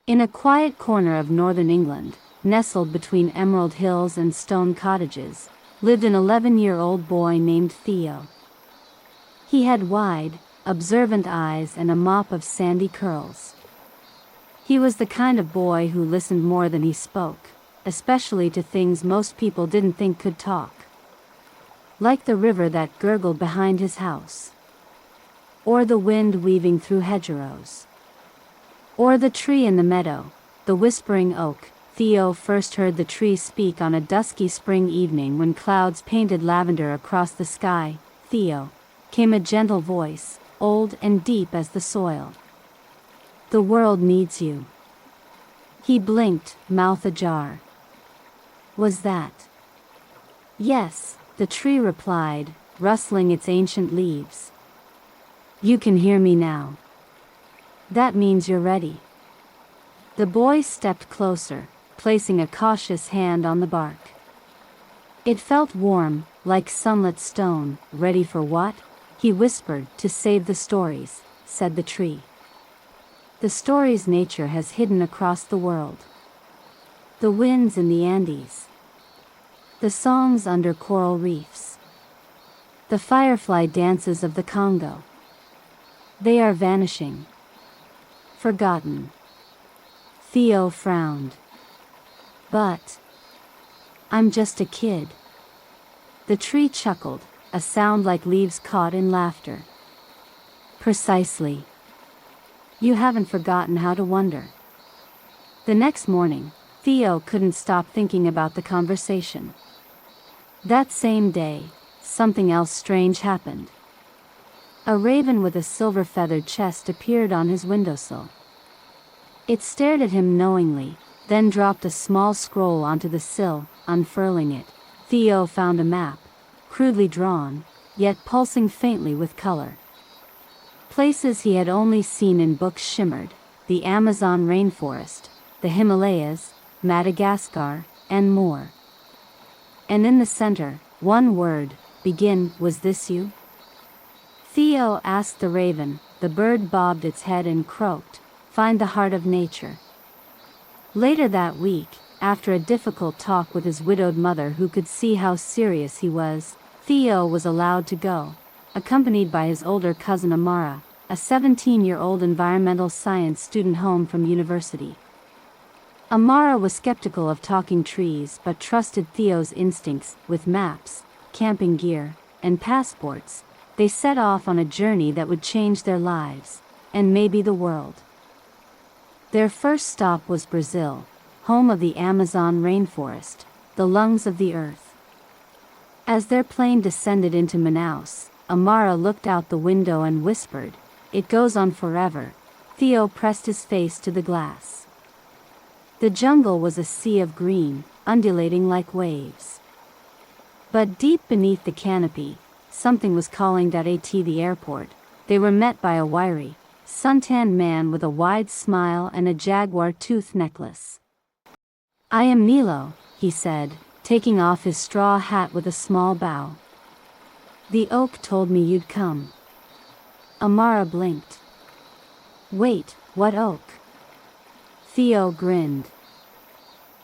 In a quiet corner of northern England, nestled between emerald hills and stone cottages, lived an 11-year-old boy named Theo. He had wide, observant eyes and a mop of sandy curls. He was the kind of boy who listened more than he spoke, especially to things most people didn't think could talk. Like the river that gurgled behind his house. Or the wind weaving through hedgerows. Or the tree in the meadow, the whispering oak. Theo first heard the tree speak on a dusky spring evening when clouds painted lavender across the sky. Theo, came a gentle voice, old and deep as the soil. The world needs you. He blinked, mouth ajar. Was that? Yes, the tree replied, rustling its ancient leaves. You can hear me now. That means you're ready. The boy stepped closer, placing a cautious hand on the bark. It felt warm, like sunlit stone. Ready for what? He whispered. To save the stories, said the tree. The stories nature has hidden across the world. The winds in the Andes. The songs under coral reefs. The firefly dances of the Congo. They are vanishing. Forgotten. Theo frowned. But I'm just a kid. The tree chuckled, a sound like leaves caught in laughter. Precisely. You haven't forgotten how to wonder. The next morning, Theo couldn't stop thinking about the conversation. That same day, something else strange happened. A raven with a silver-feathered chest appeared on his windowsill. It stared at him knowingly, then dropped a small scroll onto the sill. Unfurling it, Theo found a map, crudely drawn, yet pulsing faintly with color. Places he had only seen in books shimmered: the Amazon rainforest, the Himalayas, Madagascar, and more. And in the center, one word: begin. Was this you? Theo asked the raven. The bird bobbed its head and croaked, find the heart of nature. Later that week, after a difficult talk with his widowed mother who could see how serious he was, Theo was allowed to go, accompanied by his older cousin Amara, a 17-year-old environmental science student home from university. Amara was skeptical of talking trees but trusted Theo's instincts. With maps, camping gear, and passports, they set off on a journey that would change their lives, and maybe the world. Their first stop was Brazil, home of the Amazon rainforest, the lungs of the earth. As their plane descended into Manaus, Amara looked out the window and whispered, "It goes on forever." Theo pressed his face to the glass. The jungle was a sea of green, undulating like waves. But deep beneath the canopy, something was calling. At the airport, they were met by a wiry, suntanned man with a wide smile and a jaguar tooth necklace. "I am Nilo," he said, taking off his straw hat with a small bow. "The oak told me you'd come." Amara blinked. "Wait, what oak?" Theo grinned.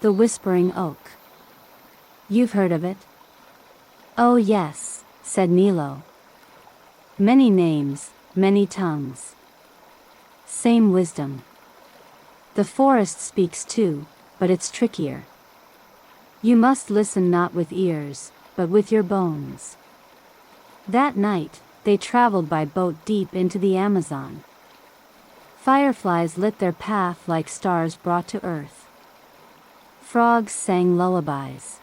"The Whispering Oak. You've heard of it?" "Oh yes," said Nilo. "Many names, many tongues. Same wisdom. The forest speaks too, but it's trickier. You must listen not with ears, but with your bones." That night, they traveled by boat deep into the Amazon. Fireflies lit their path like stars brought to earth. Frogs sang lullabies.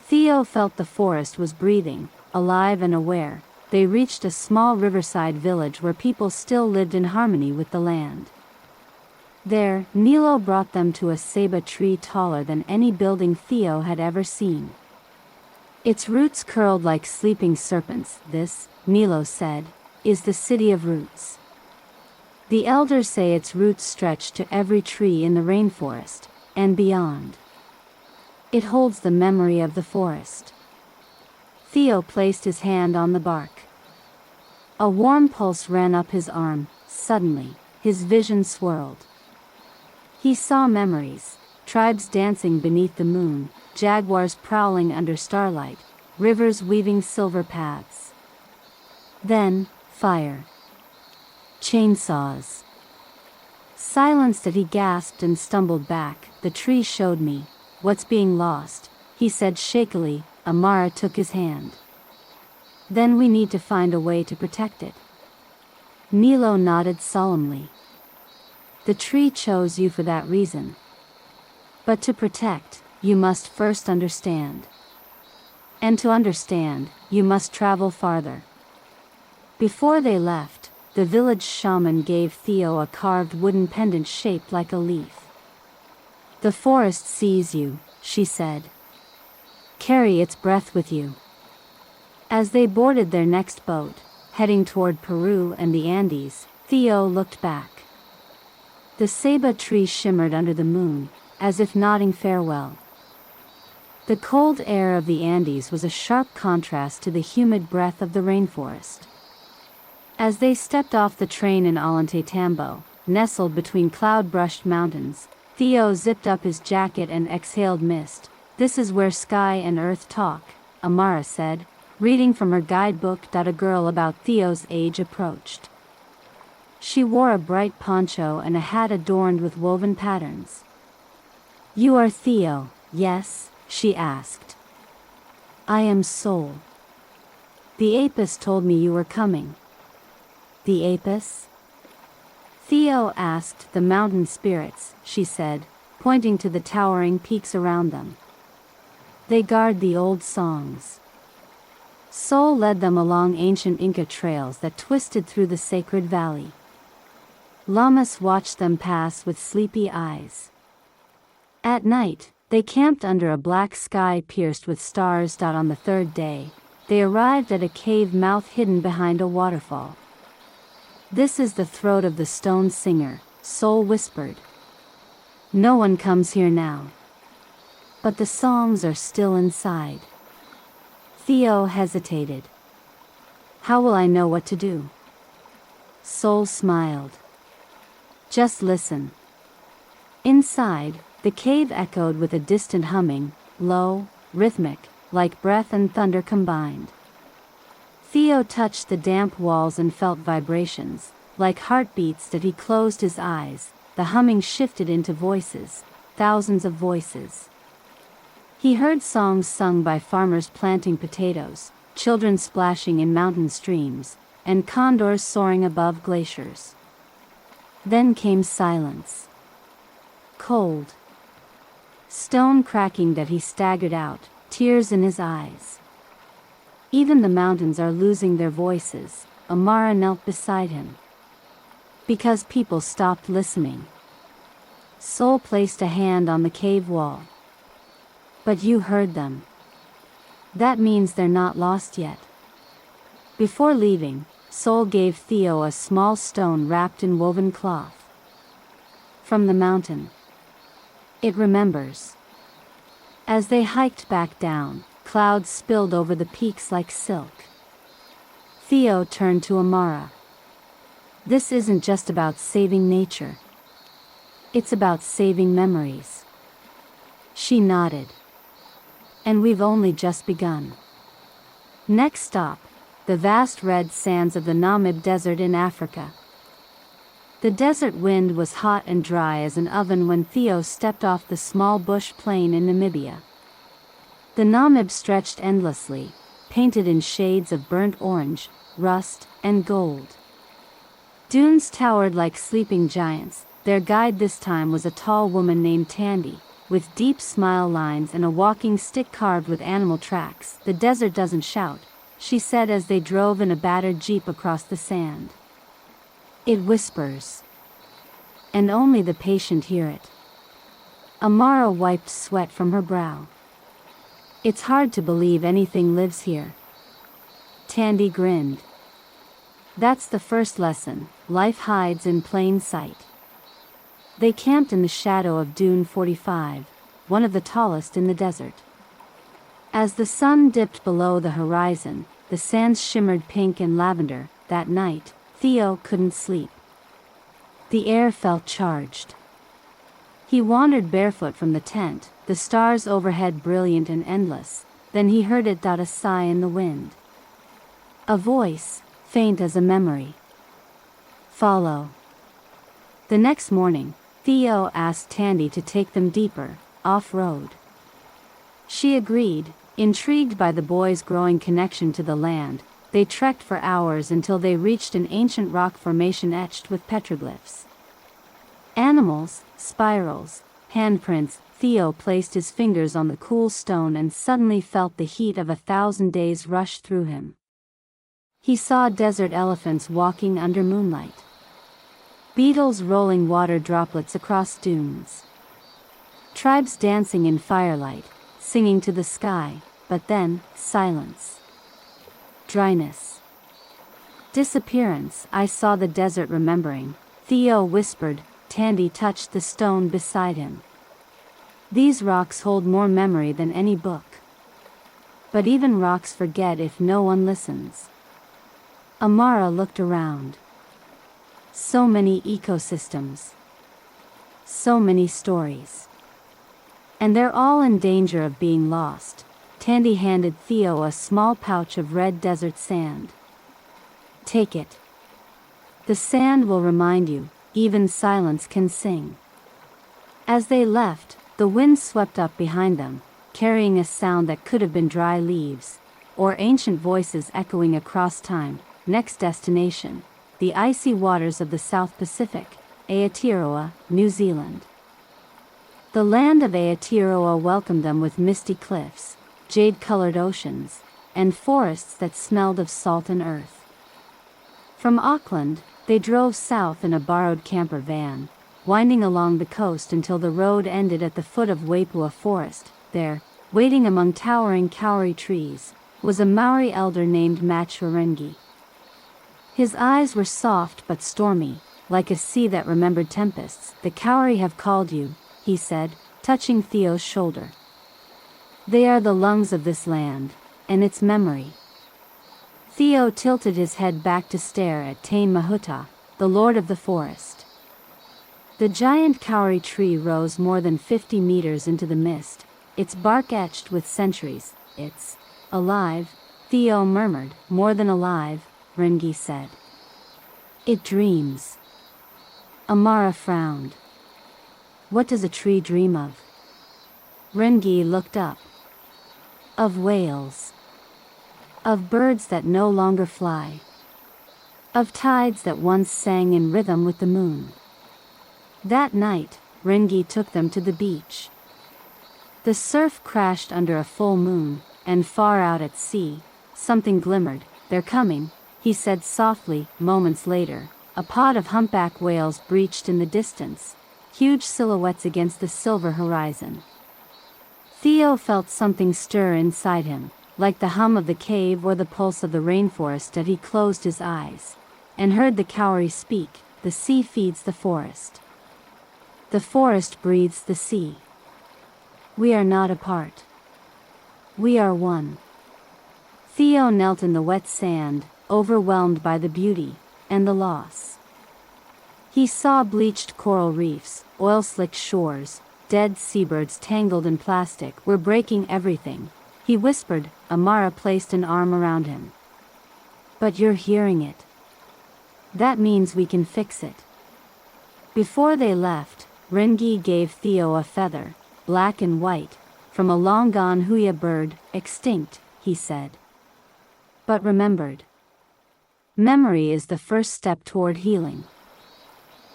Theo felt the forest was breathing, alive and aware. They reached a small riverside village where people still lived in harmony with the land. There, Nilo brought them to a ceiba tree taller than any building Theo had ever seen. Its roots curled like sleeping serpents. "This," Nilo said, "is the city of roots. The elders say its roots stretch to every tree in the rainforest, and beyond. It holds the memory of the forest." Theo placed his hand on the bark. A warm pulse ran up his arm. Suddenly, his vision swirled. He saw memories, tribes dancing beneath the moon, jaguars prowling under starlight, rivers weaving silver paths. Then, fire. Chainsaws. Silenced as he gasped and stumbled back, the tree showed me what's being lost, he said shakily. Amara took his hand. Then we need to find a way to protect it. Nilo nodded solemnly. The tree chose you for that reason. But to protect, you must first understand. And to understand, you must travel farther. Before they left, the village shaman gave Theo a carved wooden pendant shaped like a leaf. The forest sees you, she said. Carry its breath with you. As they boarded their next boat, heading toward Peru and the Andes, Theo looked back. The ceiba tree shimmered under the moon, as if nodding farewell. The cold air of the Andes was a sharp contrast to the humid breath of the rainforest. As they stepped off the train in Ollantaytambo, nestled between cloud-brushed mountains, Theo zipped up his jacket and exhaled mist. This is where sky and earth talk, Amara said, reading from her guidebook. A girl about Theo's age approached. She wore a bright poncho and a hat adorned with woven patterns. You are Theo, yes? She asked. I am Sol. The Apis told me you were coming. The Apis? Theo asked. The mountain spirits, she said, pointing to the towering peaks around them. They guard the old songs. Sol led them along ancient Inca trails that twisted through the sacred valley. Llamas watched them pass with sleepy eyes. At night, they camped under a black sky pierced with stars. On the third day, they arrived at a cave mouth hidden behind a waterfall. This is the throat of the stone singer, Sol whispered. No one comes here now. But the songs are still inside. Theo hesitated. How will I know what to do? Sol smiled. Just listen. Inside, the cave echoed with a distant humming, low, rhythmic, like breath and thunder combined. Theo touched the damp walls and felt vibrations, like heartbeats. He closed his eyes. The humming shifted into voices, thousands of voices. He heard songs sung by farmers planting potatoes, children splashing in mountain streams, and condors soaring above glaciers. Then came silence. Cold. Stone cracking. He staggered out, tears in his eyes. Even the mountains are losing their voices. Amara knelt beside him. Because people stopped listening. Sol placed a hand on the cave wall. But you heard them. That means they're not lost yet. Before leaving, Sol gave Theo a small stone wrapped in woven cloth. From the mountain. It remembers. As they hiked back down, clouds spilled over the peaks like silk. Theo turned to Amara. This isn't just about saving nature. It's about saving memories. She nodded. And we've only just begun. Next stop, the vast red sands of the Namib Desert in Africa. The desert wind was hot and dry as an oven when Theo stepped off the small bush plain in Namibia. The Namib stretched endlessly, painted in shades of burnt orange, rust, and gold. Dunes towered like sleeping giants. Their guide this time was a tall woman named Tandy, with deep smile lines and a walking stick carved with animal tracks. The desert doesn't shout, she said as they drove in a battered jeep across the sand. It whispers. And only the patient hear it. Amara wiped sweat from her brow. It's hard to believe anything lives here. Tandy grinned. That's the first lesson, life hides in plain sight. They camped in the shadow of Dune 45, one of the tallest in the desert. As the sun dipped below the horizon, the sands shimmered pink and lavender. That night, Theo couldn't sleep. The air felt charged. He wandered barefoot from the tent, the stars overhead brilliant and endless. Then he heard it a sigh in the wind. A voice, faint as a memory. Follow. The next morning, Theo asked Tandy to take them deeper, off-road. She agreed, intrigued by the boys' growing connection to the land. They trekked for hours until they reached an ancient rock formation etched with petroglyphs. Animals, spirals, handprints. Theo placed his fingers on the cool stone and suddenly felt the heat of 1,000 days rush through him. He saw desert elephants walking under moonlight. Beetles rolling water droplets across dunes. Tribes dancing in firelight, singing to the sky, but then, silence. Dryness. Disappearance. I saw the desert remembering, Theo whispered. Tandy touched the stone beside him. These rocks hold more memory than any book. But even rocks forget if no one listens. Amara looked around. So many ecosystems. So many stories. And they're all in danger of being lost. Tandy handed Theo a small pouch of red desert sand. Take it. The sand will remind you, even silence can sing. As they left, the wind swept up behind them, carrying a sound that could have been dry leaves, or ancient voices echoing across time. Next destination, the icy waters of the South Pacific, Aotearoa, New Zealand. The land of Aotearoa welcomed them with misty cliffs, jade-colored oceans, and forests that smelled of salt and earth. From Auckland, they drove south in a borrowed camper van, winding along the coast until the road ended at the foot of Waipua Forest. There, waiting among towering kauri trees, was a Maori elder named Machurengi. His eyes were soft but stormy, like a sea that remembered tempests. The kauri have called you, he said, touching Theo's shoulder. They are the lungs of this land, and its memory. Theo tilted his head back to stare at Tain Mahuta, the lord of the forest. The giant kauri tree rose more than 50 meters into the mist, its bark etched with centuries. It's alive, Theo murmured. More than alive, Rengi said. It dreams. Amara frowned. What does a tree dream of? Rengi looked up. Of whales. Of birds that no longer fly. Of tides that once sang in rhythm with the moon. That night, Rengi took them to the beach. The surf crashed under a full moon, and far out at sea, something glimmered. They're coming, he said softly. Moments later, a pod of humpback whales breached in the distance, huge silhouettes against the silver horizon. Theo felt something stir inside him, like the hum of the cave or the pulse of the rainforest. That he closed his eyes, and heard the kauri speak. The sea feeds the forest. The forest breathes the sea. We are not apart. We are one. Theo knelt in the wet sand, overwhelmed by the beauty and the loss. He saw bleached coral reefs, oil-slicked shores, dead seabirds tangled in plastic. We're breaking everything, he whispered. Amara placed an arm around him. But you're hearing it. That means we can fix it. Before they left, Rengi gave Theo a feather, black and white, from a long-gone huia bird, extinct, he said. But remembered. Memory is the first step toward healing.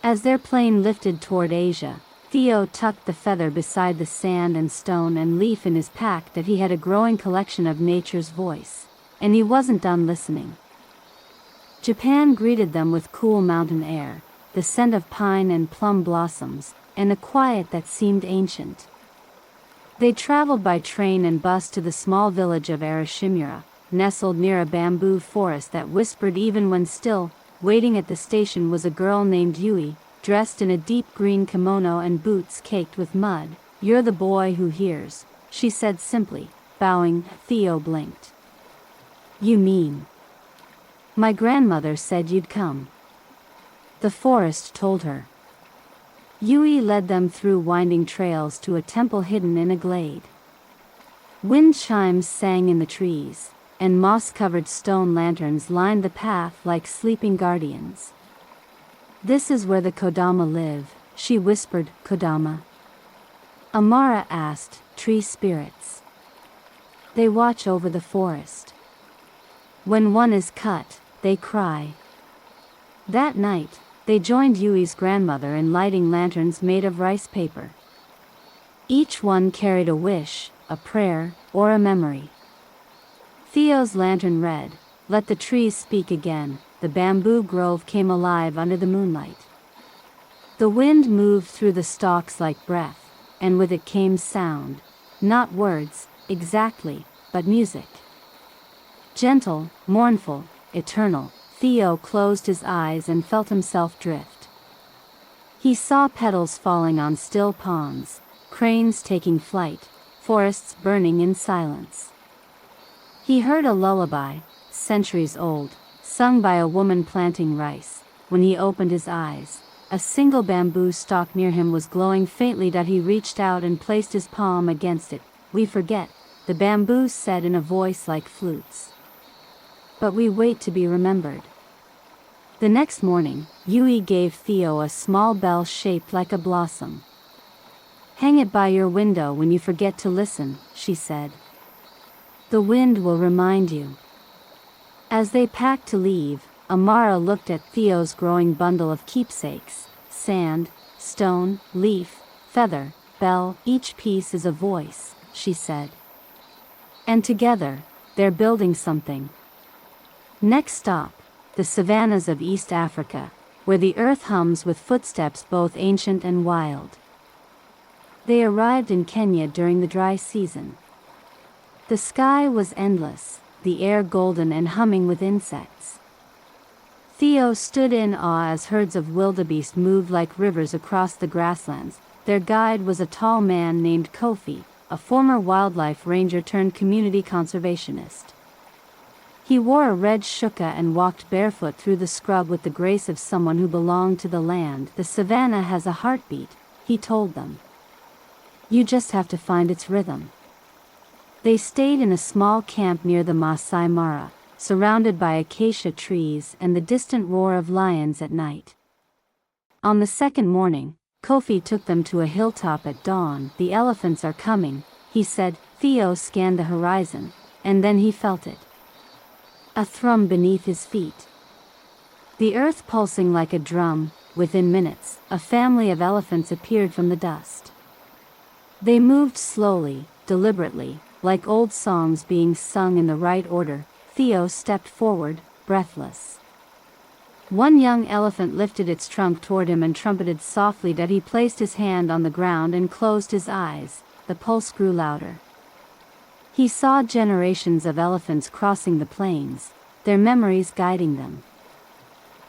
As their plane lifted toward Asia, Theo tucked the feather beside the sand and stone and leaf in his pack. That he had a growing collection of nature's voice, and he wasn't done listening. Japan greeted them with cool mountain air, the scent of pine and plum blossoms, and a quiet that seemed ancient. They traveled by train and bus to the small village of Arashimura, nestled near a bamboo forest that whispered even when still. Waiting at the station was a girl named Yui, dressed in a deep green kimono and boots caked with mud. You're the boy who hears, she said simply, bowing. Theo blinked. You mean? My grandmother said you'd come. The forest told her. Yui led them through winding trails to a temple hidden in a glade. Wind chimes sang in the trees, and moss-covered stone lanterns lined the path like sleeping guardians. "This is where the Kodama live," she whispered. "Kodama?" Amara asked. "Tree spirits. They watch over the forest. When one is cut, they cry." That night, they joined Yui's grandmother in lighting lanterns made of rice paper. Each one carried a wish, a prayer, or a memory. Theo's lantern read, "Let the trees speak again." The bamboo grove came alive under the moonlight. The wind moved through the stalks like breath, and with it came sound. Not words, exactly, but music. Gentle, mournful, eternal. Theo closed his eyes and felt himself drift. He saw petals falling on still ponds, cranes taking flight, forests burning in silence. He heard a lullaby, centuries old, sung by a woman planting rice. When he opened his eyes, a single bamboo stalk near him was glowing faintly. He reached out and placed his palm against it. "We forget," the bamboo said in a voice like flutes. "But we wait to be remembered." The next morning, Yui gave Theo a small bell shaped like a blossom. "Hang it by your window when you forget to listen," she said. "The wind will remind you." As they packed to leave, Amara looked at Theo's growing bundle of keepsakes: sand, stone, leaf, feather, bell. "Each piece is a voice," she said. "And together, they're building something." Next stop, the savannas of East Africa, where the earth hums with footsteps both ancient and wild. They arrived in Kenya during the dry season. The sky was endless, the air golden and humming with insects. Theo stood in awe as herds of wildebeest moved like rivers across the grasslands. Their guide was a tall man named Kofi, a former wildlife ranger turned community conservationist. He wore a red shuka and walked barefoot through the scrub with the grace of someone who belonged to the land. "The savannah has a heartbeat," he told them. "You just have to find its rhythm." They stayed in a small camp near the Masai Mara, surrounded by acacia trees and the distant roar of lions at night. On the second morning, Kofi took them to a hilltop at dawn. "The elephants are coming," he said. Theo scanned the horizon, and then he felt it. A thrum beneath his feet. The earth pulsing like a drum. Within minutes, a family of elephants appeared from the dust. They moved slowly, deliberately, like old songs being sung in the right order. Theo stepped forward, breathless. One young elephant lifted its trunk toward him and trumpeted softly. He placed his hand on the ground and closed his eyes. The pulse grew louder. He saw generations of elephants crossing the plains, their memories guiding them.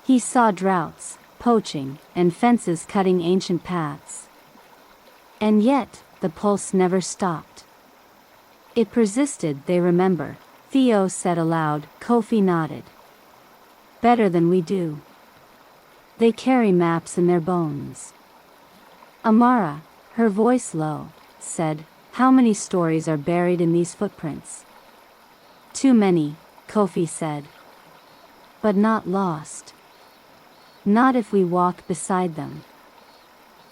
He saw droughts, poaching, and fences cutting ancient paths. And yet, the pulse never stopped. It persisted. "They remember," Theo said aloud. Kofi nodded. "Better than we do. They carry maps in their bones." Amara, her voice low, said, "How many stories are buried in these footprints?" "Too many," Kofi said. "But not lost. Not if we walk beside them."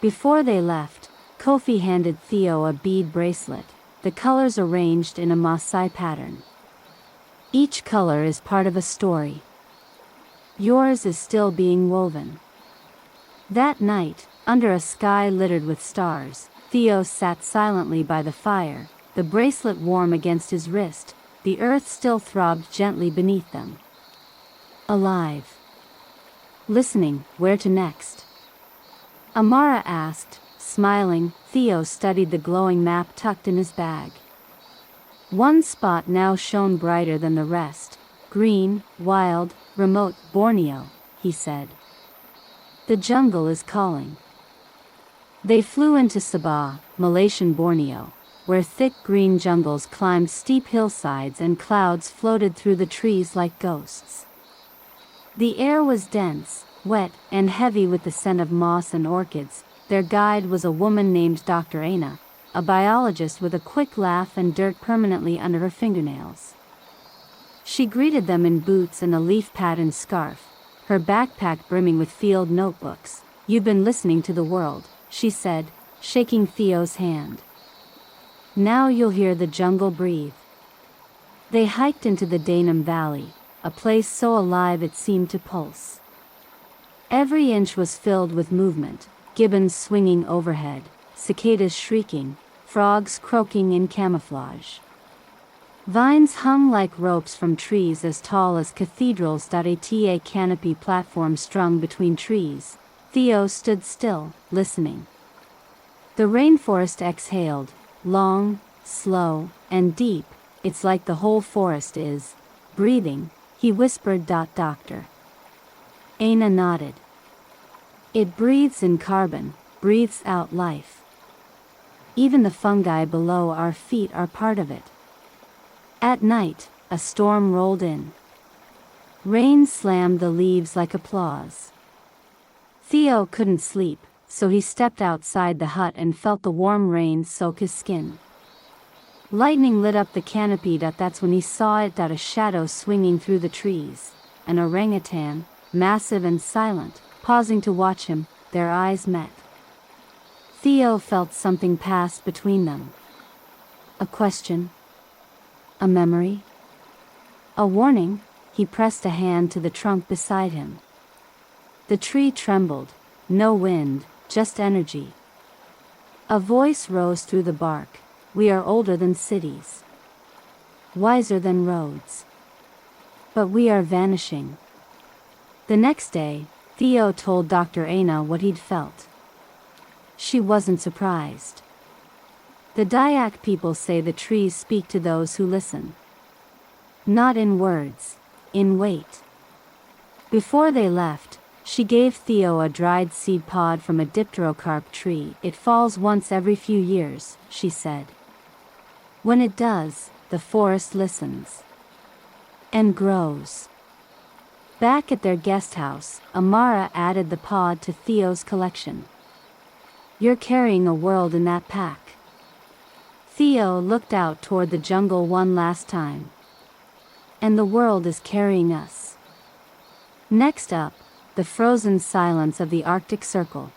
Before they left, Kofi handed Theo a bead bracelet, the colors arranged in a Maasai pattern. "Each color is part of a story. Yours is still being woven." That night, under a sky littered with stars, Theo sat silently by the fire, the bracelet warm against his wrist. The earth still throbbed gently beneath them. Alive. Listening. "Where to next?" Amara asked, smiling. Theo studied the glowing map tucked in his bag. One spot now shone brighter than the rest. "Green, wild, remote. Borneo," he said. "The jungle is calling." They flew into Sabah, Malaysian Borneo, where thick green jungles climbed steep hillsides and clouds floated through the trees like ghosts. The air was dense, wet, and heavy with the scent of moss and orchids. Their guide was a woman named Dr. Ana, a biologist with a quick laugh and dirt permanently under her fingernails. She greeted them in boots and a leaf-patterned scarf, her backpack brimming with field notebooks. "You've been listening to the world," she said, shaking Theo's hand. "Now you'll hear the jungle breathe." They hiked into the Danum Valley, a place so alive it seemed to pulse. Every inch was filled with movement, gibbons swinging overhead, cicadas shrieking, frogs croaking in camouflage. Vines hung like ropes from trees as tall as cathedrals. A canopy platform strung between trees. Theo stood still, listening. The rainforest exhaled, long, slow, and deep. "It's like the whole forest is breathing," he whispered. Doctor Ana nodded. "It breathes in carbon, breathes out life. Even the fungi below our feet are part of it." At night, a storm rolled in. Rain slammed the leaves like applause. Theo couldn't sleep, so he stepped outside the hut and felt the warm rain soak his skin. Lightning lit up the canopy. That's when he saw it. A shadow swinging through the trees, an orangutan, massive and silent, pausing to watch him. Their eyes met. Theo felt something pass between them. A question? A memory? A warning? He pressed a hand to the trunk beside him. The tree trembled, no wind, just energy. A voice rose through the bark. "We are older than cities, wiser than roads. But we are vanishing." The next day, Theo told Dr. Ana what he'd felt. She wasn't surprised. The Dayak people say the trees speak to those who listen. Not in words, in weight. Before they left, she gave Theo a dried seed pod from a dipterocarp tree. "It falls once every few years," she said. "When it does, the forest listens. And grows." Back at their guest house, Amara added the pod to Theo's collection. "You're carrying a world in that pack." Theo looked out toward the jungle one last time. "And the world is carrying us." Next up, the frozen silence of the Arctic Circle.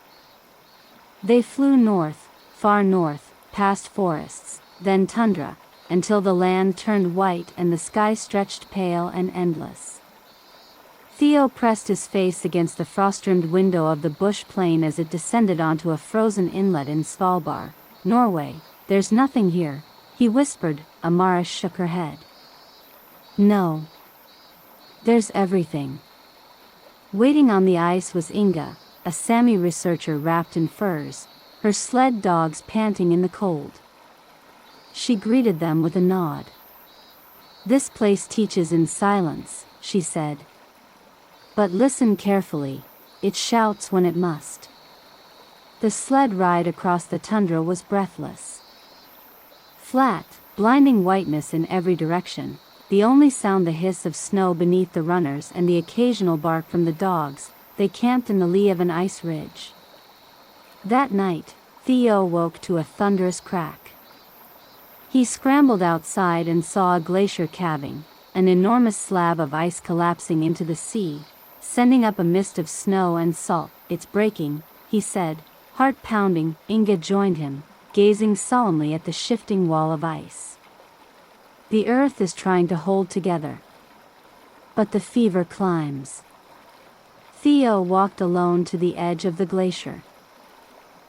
They flew north, far north, past forests, then tundra, until the land turned white and the sky stretched pale and endless. Theo pressed his face against the frost-rimmed window of the bush plane as it descended onto a frozen inlet in Svalbard, Norway. "There's nothing here," he whispered. Amara shook her head. "No. There's everything." Waiting on the ice was Inga, a Sami researcher wrapped in furs, her sled dogs panting in the cold. She greeted them with a nod. "This place teaches in silence," she said. "But listen carefully, it shouts when it must." The sled ride across the tundra was breathless. Flat, blinding whiteness in every direction, the only sound the hiss of snow beneath the runners and the occasional bark from the dogs. They camped in the lee of an ice ridge. That night, Theo woke to a thunderous crack. He scrambled outside and saw a glacier calving, an enormous slab of ice collapsing into the sea, sending up a mist of snow and salt. "It's breaking," he said, heart pounding. Inga joined him, gazing solemnly at the shifting wall of ice. "The earth is trying to hold together. But the fever climbs." Theo walked alone to the edge of the glacier.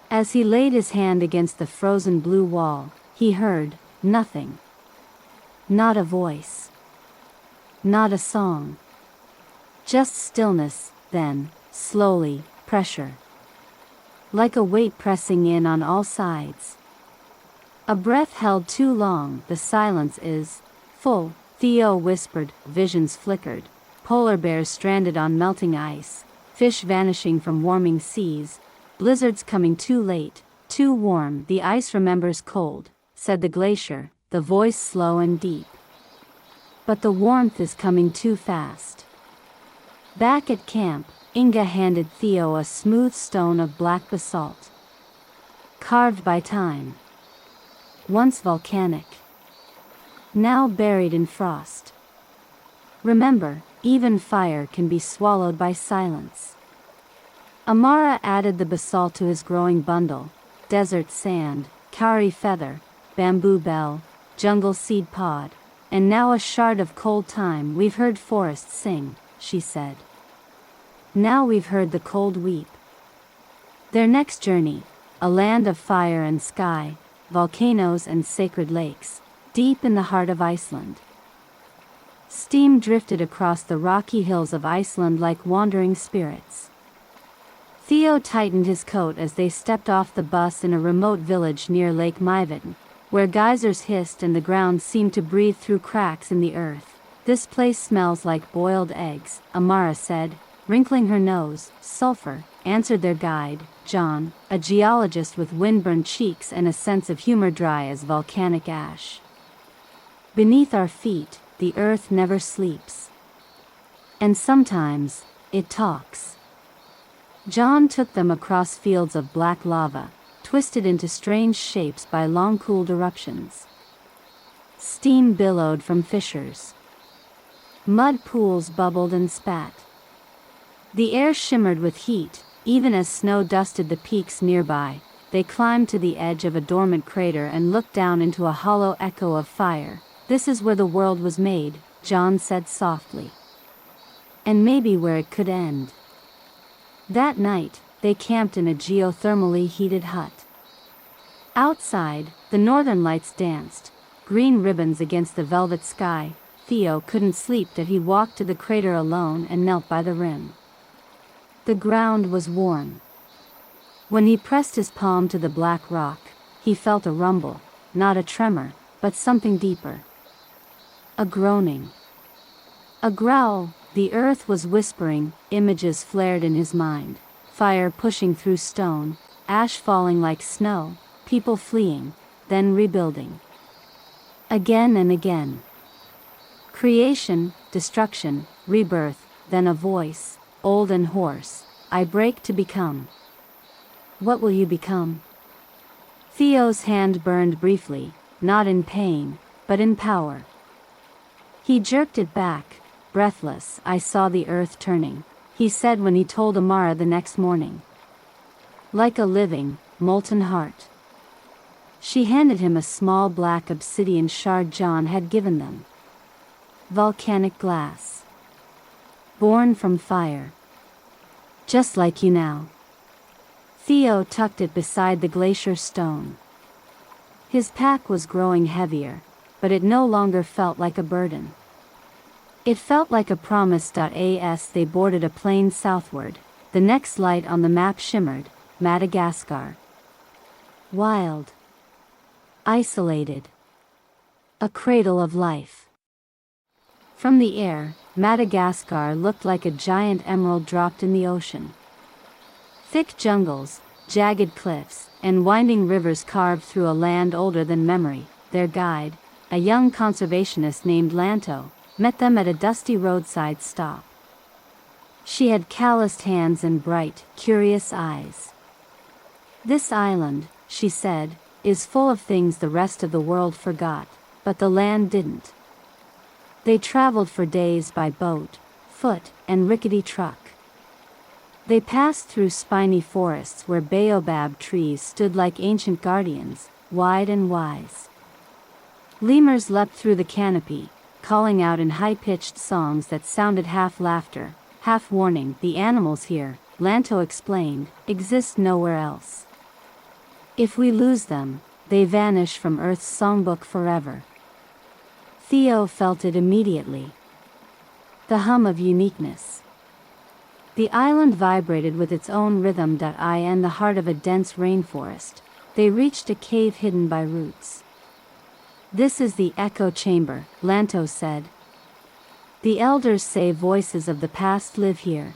As he laid his hand against the frozen blue wall, he heard nothing. Not a voice. Not a song. Just stillness, then, slowly, pressure. Like a weight pressing in on all sides. A breath held too long. "The silence is full," Theo whispered. Visions flickered. Polar bears stranded on melting ice, fish vanishing from warming seas, blizzards coming too late, too warm. "The ice remembers cold," said the glacier, the voice slow and deep. "But the warmth is coming too fast." Back at camp, Inga handed Theo a smooth stone of black basalt. carved by time. Once volcanic, now buried in frost. Remember, even fire can be swallowed by silence. Amara added the basalt to his growing bundle: desert sand, kauri feather, bamboo bell, jungle seed pod, and now a shard of cold time. We've heard forests sing, she said. Now we've heard the cold weep. Their next journey, a land of fire and sky, volcanoes and sacred lakes, deep in the heart of Iceland. Steam drifted across the rocky hills of Iceland like wandering spirits. Theo tightened his coat as they stepped off the bus in a remote village near Lake Mævitn, where geysers hissed and the ground seemed to breathe through cracks in the earth. This place smells like boiled eggs, Amara said, wrinkling her nose. Sulfur, answered their guide, John, a geologist with windburned cheeks and a sense of humor dry as volcanic ash. Beneath our feet, the earth never sleeps. And sometimes, it talks. John took them across fields of black lava, twisted into strange shapes by long-cooled eruptions. Steam billowed from fissures. Mud pools bubbled and spat. The air shimmered with heat, even as snow dusted the peaks nearby. They climbed to the edge of a dormant crater and looked down into a hollow echo of fire. This is where the world was made, John said softly. And maybe where it could end. That night, they camped in a geothermally heated hut. Outside, the northern lights danced, green ribbons against the velvet sky. Theo couldn't sleep that he walked to the crater alone and knelt by the rim. The ground was warm. When he pressed his palm to the black rock, he felt a rumble, not a tremor, but something deeper. A groaning. A growl. The earth was whispering. Images flared in his mind. Fire pushing through stone, ash falling like snow, people fleeing, then rebuilding. Again and again. Creation, destruction, rebirth, then a voice, old and hoarse. I break to become. What will you become? Theo's hand burned briefly, not in pain, but in power. He jerked it back, breathless. I saw the earth turning, he said when he told Amara the next morning. Like a living, molten heart. She handed him a small black obsidian shard John had given them. Volcanic glass. Born from fire. Just like you now. Theo tucked it beside the glacier stone. His pack was growing heavier, but it no longer felt like a burden. It felt like a promise. As they boarded a plane southward, the next light on the map shimmered: Madagascar. Wild. Isolated. A cradle of life. From the air, Madagascar looked like a giant emerald dropped in the ocean. Thick jungles, jagged cliffs, and winding rivers carved through a land older than memory. Their guide, a young conservationist named Lanto, met them at a dusty roadside stop. She had calloused hands and bright, curious eyes. This island, she said, is full of things the rest of the world forgot, but the land didn't. They traveled for days by boat, foot, and rickety truck. They passed through spiny forests where baobab trees stood like ancient guardians, wide and wise. Lemurs leapt through the canopy, calling out in high-pitched songs that sounded half laughter, half warning. The animals here, Lanto explained, exist nowhere else. If we lose them, they vanish from Earth's songbook forever. Theo felt it immediately. The hum of uniqueness. The island vibrated with its own rhythm. In the heart of a dense rainforest, they reached a cave hidden by roots. This is the echo chamber, Lanto said. The elders say voices of the past live here.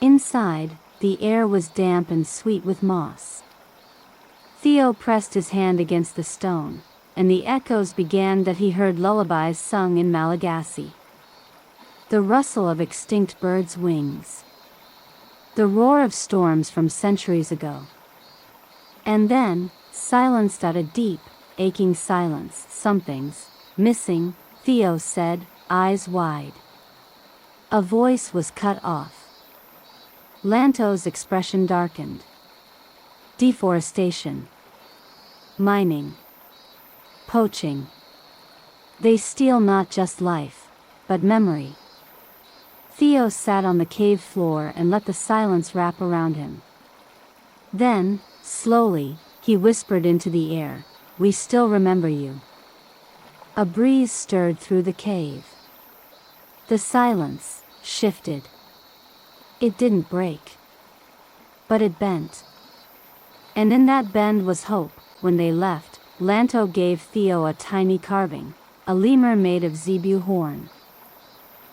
Inside, the air was damp and sweet with moss. Theo pressed his hand against the stone, and the echoes began. He heard lullabies sung in Malagasy. The rustle of extinct birds' wings. The roar of storms from centuries ago. And then, silenced out a deep, aching silence, something's missing, Theo said, eyes wide. A voice was cut off. Lanto's expression darkened. Deforestation. Mining. Poaching. They steal not just life, but memory. Theo sat on the cave floor and let the silence wrap around him. Then, slowly, he whispered into the air, "We still remember you." A breeze stirred through the cave. The silence shifted. It didn't break, but it bent. And in that bend was hope. When they left, Lanto gave Theo a tiny carving, a lemur made of zebu horn.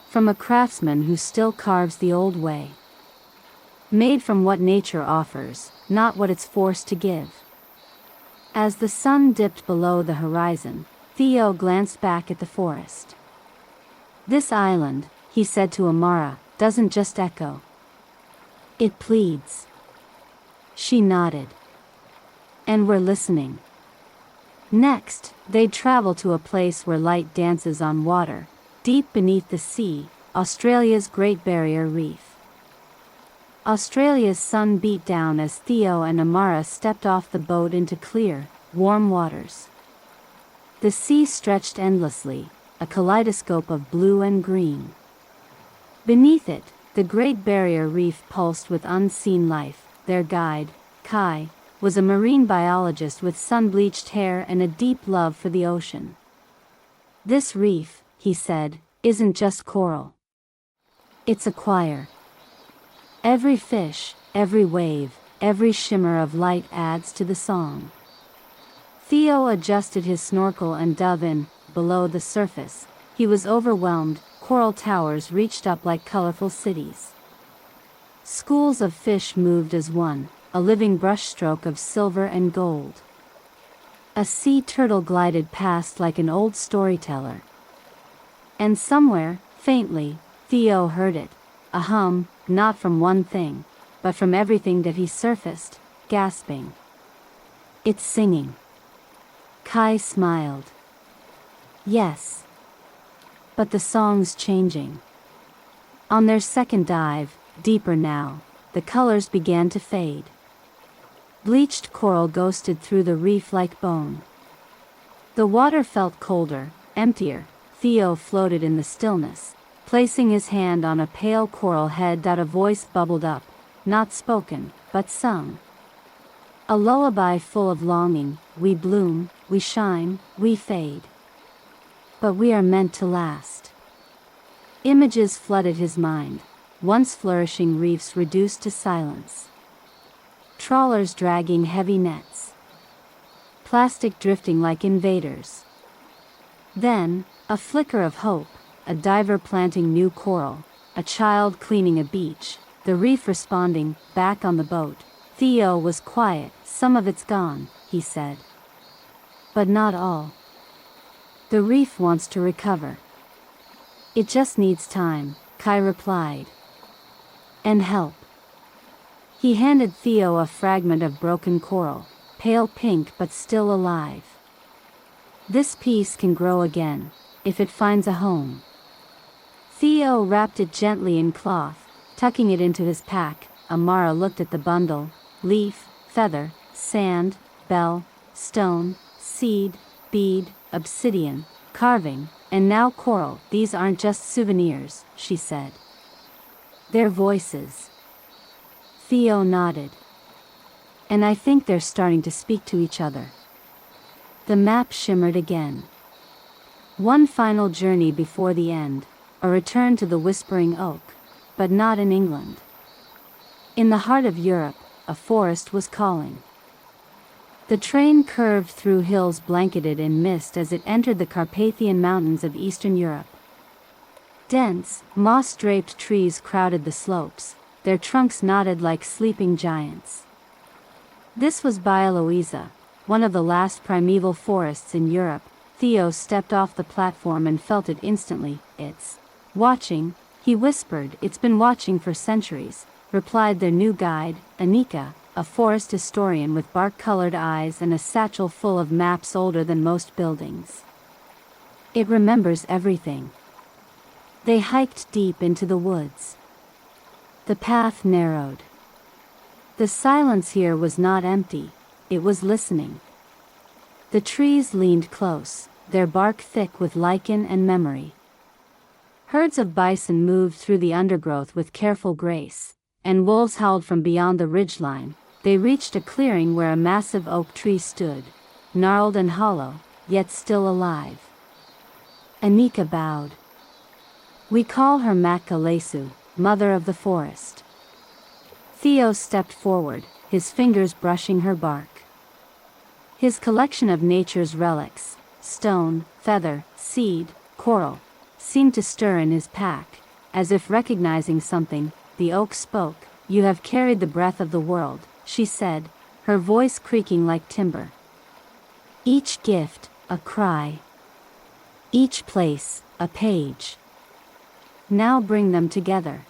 From a craftsman who still carves the old way. Made from what nature offers, not what it's forced to give. As the sun dipped below the horizon, Theo glanced back at the forest. This island, he said to Amara, doesn't just echo. It pleads. She nodded. And we're listening. Next, they'd travel to a place where light dances on water, deep beneath the sea, Australia's Great Barrier Reef. Australia's sun beat down as Theo and Amara stepped off the boat into clear, warm waters. The sea stretched endlessly, a kaleidoscope of blue and green. Beneath it, the Great Barrier Reef pulsed with unseen life. Their guide, Kai, was a marine biologist with sun-bleached hair and a deep love for the ocean. This reef, he said, isn't just coral. It's a choir. Every fish, every wave, every shimmer of light adds to the song. Theo adjusted his snorkel and dove in. Below the surface, he was overwhelmed. Coral towers reached up like colorful cities. Schools of fish moved as one, a living brushstroke of silver and gold. A sea turtle glided past like an old storyteller. And somewhere, faintly, Theo heard it, a hum, not from one thing, but from everything that he surfaced, gasping. It's singing. Kai smiled. Yes. But the song's changing. On their second dive, deeper now, the colors began to fade. Bleached coral ghosted through the reef like bone. The water felt colder, emptier. Theo floated in the stillness, placing his hand on a pale coral head that a voice bubbled up, not spoken, but sung. A lullaby full of longing. We bloom, we shine, we fade. But we are meant to last. Images flooded his mind, once flourishing reefs reduced to silence. Trawlers dragging heavy nets. Plastic drifting like invaders. Then, a flicker of hope, a diver planting new coral, a child cleaning a beach, the reef responding. Back on the boat, Theo was quiet. Some of it's gone, he said. But not all. The reef wants to recover. It just needs time, Kai replied. And help. He handed Theo a fragment of broken coral, pale pink but still alive. This piece can grow again, if it finds a home. Theo wrapped it gently in cloth, tucking it into his pack. Amara looked at the bundle: leaf, feather, sand, bell, stone, seed, bead, obsidian, carving, and now coral. These aren't just souvenirs, she said. They're voices. Theo nodded. And I think they're starting to speak to each other. The map shimmered again. One final journey before the end, a return to the Whispering Oak, but not in England. In the heart of Europe, a forest was calling. The train curved through hills blanketed in mist as it entered the Carpathian Mountains of Eastern Europe. Dense, moss-draped trees crowded the slopes, their trunks knotted like sleeping giants. This was Bialowieza, one of the last primeval forests in Europe. Theo stepped off the platform and felt it instantly. It's watching, he whispered. It's been watching for centuries, replied their new guide, Anika, a forest historian with bark-colored eyes and a satchel full of maps older than most buildings. It remembers everything. They hiked deep into the woods. The path narrowed. The silence here was not empty, it was listening. The trees leaned close, their bark thick with lichen and memory. Herds of bison moved through the undergrowth with careful grace, and wolves howled from beyond the ridgeline. They reached a clearing where a massive oak tree stood, gnarled and hollow, yet still alive. Anika bowed. "We call her Matkalesu, Mother of the Forest." Theo stepped forward, his fingers brushing her bark. His collection of nature's relics, stone, feather, seed, coral, seemed to stir in his pack. As if recognizing something, the oak spoke. "You have carried the breath of the world," she said, her voice creaking like timber. "Each gift, a cry. Each place, a page. Now bring them together."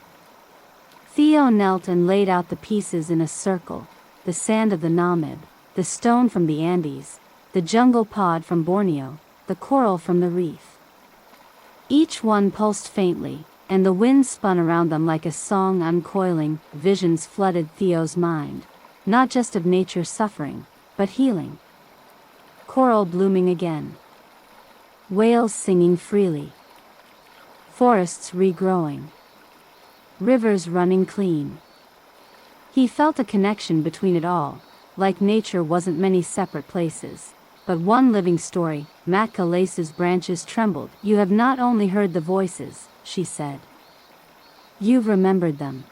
Theo knelt and laid out the pieces in a circle, the sand of the Namib, the stone from the Andes, the jungle pod from Borneo, the coral from the reef. Each one pulsed faintly, and the wind spun around them like a song uncoiling. Visions flooded Theo's mind, not just of nature suffering, but healing. Coral blooming again. Whales singing freely. Forests regrowing. Rivers running clean. He felt a connection between it all, like nature wasn't many separate places, but one living story. Matkalesu's branches trembled. "You have not only heard the voices," she said. "You've remembered them.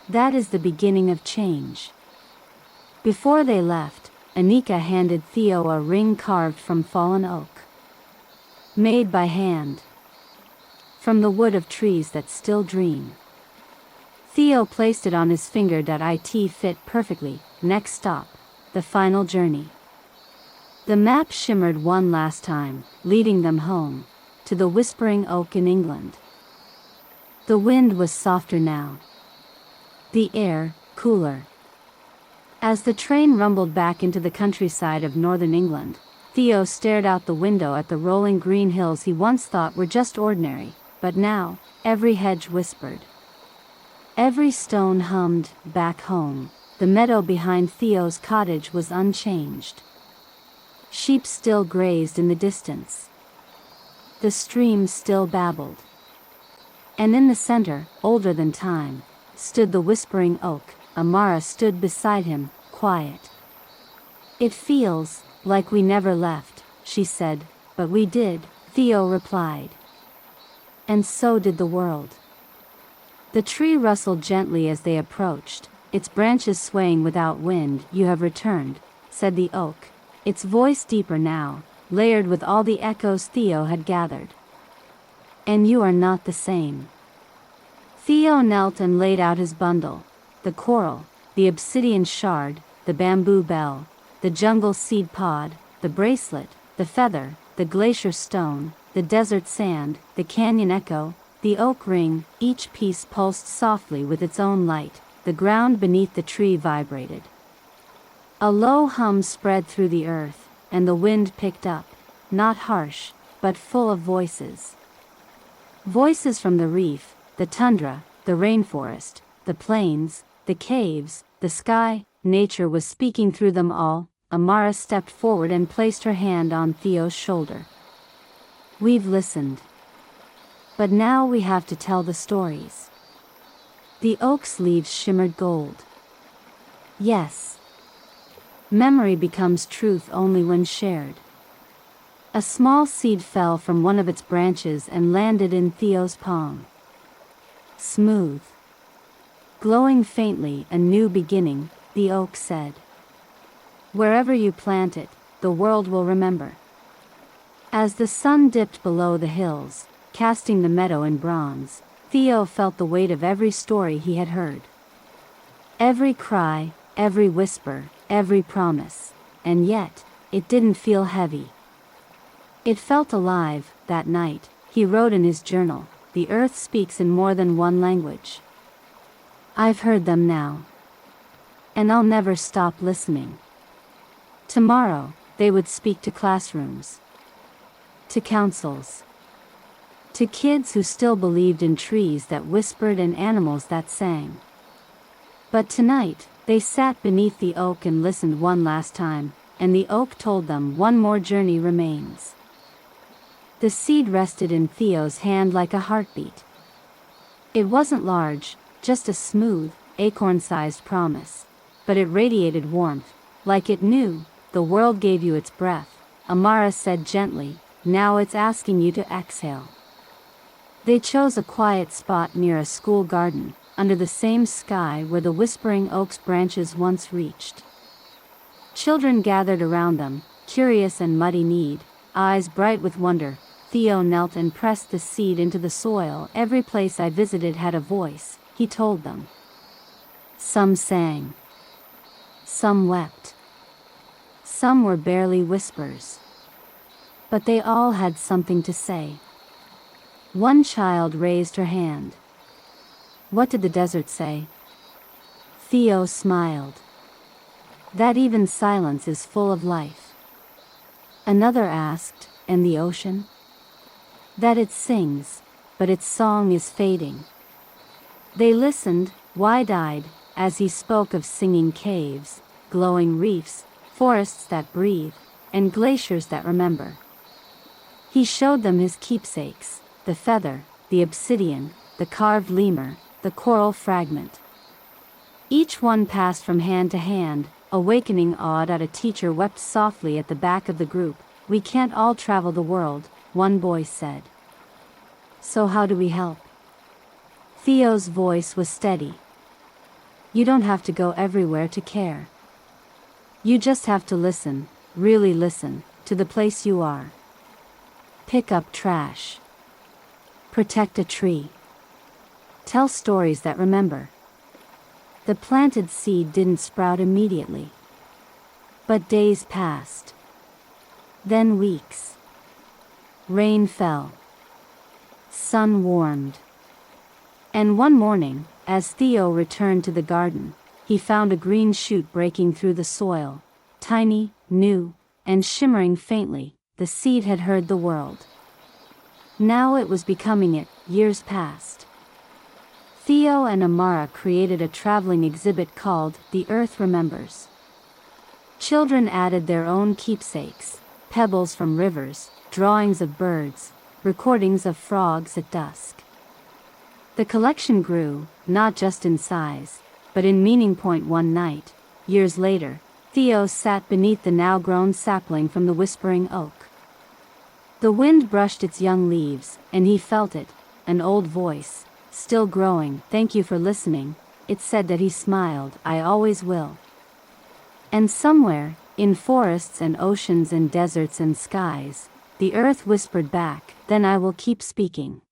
That is the beginning of change." Before they left, Anika handed Theo a ring carved from fallen oak. Made by hand. From the wood of trees that still dream. Theo placed it on his finger. It fit perfectly. Next stop, the final journey. The map shimmered one last time, leading them home, to the Whispering Oak in England. The wind was softer now. The air, cooler. As the train rumbled back into the countryside of northern England, Theo stared out the window at the rolling green hills he once thought were just ordinary, but now, every hedge whispered. Every stone hummed, "Back home." The meadow behind Theo's cottage was unchanged. Sheep still grazed in the distance. The stream still babbled. And in the center, older than time, stood the Whispering Oak. Amara stood beside him, quiet. "It feels like we never left," she said. "But we did," Theo replied. And so did the world. The tree rustled gently as they approached, its branches swaying without wind. "You have returned," said the oak, its voice deeper now, layered with all the echoes Theo had gathered. "And you are not the same." Theo knelt and laid out his bundle. The coral, the obsidian shard, the bamboo bell, the jungle seed pod, the bracelet, the feather, the glacier stone, the desert sand, the canyon echo, the oak ring. Each piece pulsed softly with its own light. The ground beneath the tree vibrated. A low hum spread through the earth, and the wind picked up, not harsh, but full of voices. Voices from the reef, the tundra, the rainforest, the plains, the caves, the sky. Nature was speaking through them all. Amara stepped forward and placed her hand on Theo's shoulder. "We've listened. But now we have to tell the stories." The oak's leaves shimmered gold. "Yes. Memory becomes truth only when shared." A small seed fell from one of its branches and landed in Theo's palm. Smooth. Glowing faintly. "A new beginning," the oak said. "Wherever you plant it, the world will remember." As the sun dipped below the hills, casting the meadow in bronze, Theo felt the weight of every story he had heard. Every cry, every whisper, every promise, and yet, it didn't feel heavy. It felt alive. That night, he wrote in his journal, "The earth speaks in more than one language. I've heard them now. And I'll never stop listening. Tomorrow, they would speak to classrooms, to councils, to kids who still believed in trees that whispered and animals that sang. But tonight, they sat beneath the oak and listened one last time, and the oak told them one more journey remains. The seed rested in Theo's hand like a heartbeat. It wasn't large, just a smooth, acorn-sized promise. But it radiated warmth, like it knew, the world gave you its breath. Amara said gently, now it's asking you to exhale. They chose a quiet spot near a school garden, under the same sky where the whispering oak's branches once reached. Children gathered around them, curious and muddy-kneed, eyes bright with wonder. Theo knelt and pressed the seed into the soil. Every place I visited had a voice, he told them. Some sang. Some wept. Some were barely whispers. But they all had something to say. One child raised her hand. What did the desert say? Theo smiled. That even silence is full of life. Another asked, and the ocean? That it sings, but its song is fading. They listened, wide-eyed, as he spoke of singing caves, glowing reefs, forests that breathe, and glaciers that remember. He showed them his keepsakes, the feather, the obsidian, the carved lemur, the coral fragment. Each one passed from hand to hand, awakening awe. A teacher wept softly at the back of the group. We can't all travel the world, one boy said. So how do we help? Theo's voice was steady. You don't have to go everywhere to care. You just have to listen, really listen, to the place you are. Pick up trash. Protect a tree. Tell stories that remember. The planted seed didn't sprout immediately. But days passed. Then weeks. Rain fell. Sun warmed. And one morning, as Theo returned to the garden, he found a green shoot breaking through the soil. Tiny, new, and shimmering faintly, the seed had heard the world. Now it was becoming it. Years passed. Theo and Amara created a traveling exhibit called The Earth Remembers. Children added their own keepsakes, pebbles from rivers, drawings of birds, recordings of frogs at dusk. The collection grew, not just in size, but in meaning. One night, years later, Theo sat beneath the now-grown sapling from the whispering oak. The wind brushed its young leaves, and he felt it, an old voice, still growing. Thank you for listening, it said. That he smiled. I always will. And somewhere, in forests and oceans and deserts and skies, the earth whispered back, then I will keep speaking.